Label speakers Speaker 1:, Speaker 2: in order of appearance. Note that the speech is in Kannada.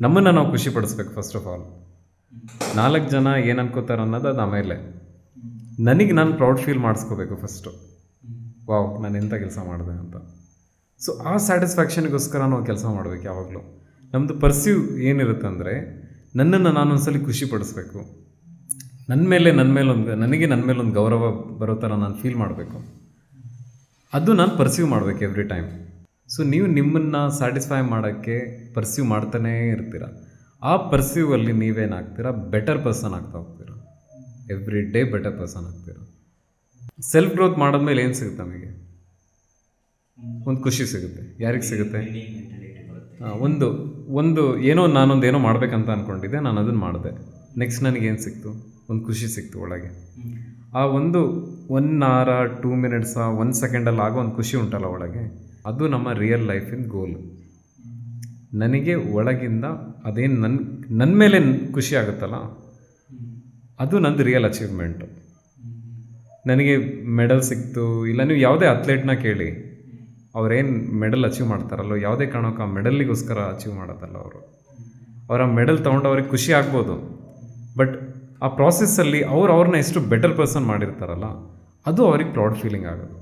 Speaker 1: ನಮ್ಮನ್ನು ನಾವು ಖುಷಿ ಪಡಿಸ್ಬೇಕು ಫಸ್ಟ್ ಆಫ್ ಆಲ್. 4 ಜನ ಏನು ಅನ್ಕೋತಾರೆ ಅನ್ನೋದು ಅದು ಆಮೇಲೆ. ನನಗೆ ನಾನು ಪ್ರೌಡ್ ಫೀಲ್ ಮಾಡಿಸ್ಕೋಬೇಕು ಫಸ್ಟು. ವಾವ್, ನಾನು ಎಂಥ ಕೆಲಸ ಮಾಡಿದೆ ಅಂತ. ಸೊ ಆ ಸ್ಯಾಟಿಸ್ಫ್ಯಾಕ್ಷನ್ಗೋಸ್ಕರ ನಾವು ಕೆಲಸ ಮಾಡಬೇಕು ಯಾವಾಗಲೂ. ನಮ್ಮದು ಪರ್ಸೀವ್ ಏನಿರುತ್ತೆ ಅಂದರೆ, ನನ್ನನ್ನು ನಾನು ಒಂದ್ಸಲಿ ಖುಷಿ ಪಡಿಸ್ಬೇಕು. ನನ್ನ ಮೇಲೆ ಒಂದು ಗೌರವ ಬರೋ ಥರ ನಾನು ಫೀಲ್ ಮಾಡಬೇಕು. ಅದು ನಾನು ಪರ್ಸೀವ್ ಮಾಡಬೇಕು ಎವ್ರಿ ಟೈಮ್. ಸೊ ನೀವು ನಿಮ್ಮನ್ನು ಸ್ಯಾಟಿಸ್ಫೈ ಮಾಡೋಕ್ಕೆ ಪರ್ಸೀವ್ ಮಾಡ್ತಾನೇ ಇರ್ತೀರ. ಆ ಪರ್ಸೀವಲ್ಲಿ ನೀವೇನಾಗ್ತೀರ, ಬೆಟರ್ ಪರ್ಸನ್ ಆಗ್ತಾ ಹೋಗ್ತೀರ. ಎವ್ರಿ ಡೇ ಬೆಟರ್ ಪರ್ಸನ್ ಆಗ್ತೀರ. ಸೆಲ್ಫ್ ಗ್ರೋತ್ ಮಾಡಿದ್ಮೇಲೆ ಏನು ಸಿಗುತ್ತೆ ನಮಗೆ? ಒಂದು ಖುಷಿ ಸಿಗುತ್ತೆ. ಯಾರಿಗೆ ಸಿಗುತ್ತೆ? ಒಂದು ನಾನೊಂದೇನೋ ಮಾಡಬೇಕಂತ ಅಂದ್ಕೊಂಡಿದ್ದೆ, ನಾನು ಅದನ್ನು ಮಾಡಿದೆ. ನೆಕ್ಸ್ಟ್ ನನಗೇನು ಸಿಕ್ತು? ಒಂದು ಖುಷಿ ಸಿಕ್ತು ಒಳಗೆ. ಆ 1 hour 2 minutes 1 ಸೆಕೆಂಡಲ್ಲಿ ಆಗೋ ಒಂದು ಖುಷಿ ಉಂಟಲ್ಲ ಒಳಗೆ, ಅದು ನಮ್ಮ ರಿಯಲ್ ಲೈಫಿನ ಗೋಲ್. ನನಗೆ ಒಳಗಿಂದ ಅದೇನು ನನ್ನ ಮೇಲೆ ಖುಷಿ ಆಗುತ್ತಲ್ಲ, ಅದು ನಂದು ರಿಯಲ್ ಅಚೀವ್ಮೆಂಟು. ನನಗೆ ಮೆಡಲ್ ಸಿಕ್ತು ಇಲ್ಲ, ನೀವು ಯಾವುದೇ ಅಥ್ಲೇಟ್ನ ಕೇಳಿ, ಅವ್ರೇನು ಮೆಡಲ್ ಅಚೀವ್ ಮಾಡ್ತಾರಲ್ಲೋ, ಯಾವುದೇ ಕಾರಣಕ್ಕೆ ಆ ಮೆಡಲ್ಲಿಗೋಸ್ಕರ ಅಚೀವ್ ಮಾಡೋದಲ್ಲ ಅವರು. ಅವರ ಮೆಡಲ್ ತೊಗೊಂಡು ಅವ್ರಿಗೆ ಖುಷಿ ಆಗ್ಬೋದು, ಬಟ್ ಆ ಪ್ರಾಸೆಸ್ಸಲ್ಲಿ ಅವ್ರನ್ನ ಎಷ್ಟು ಬೆಟರ್ ಪರ್ಸನ್ ಮಾಡಿರ್ತಾರಲ್ಲ, ಅದು ಅವ್ರಿಗೆ ಪ್ರೌಡ್ ಫೀಲಿಂಗ್ ಆಗೋದು.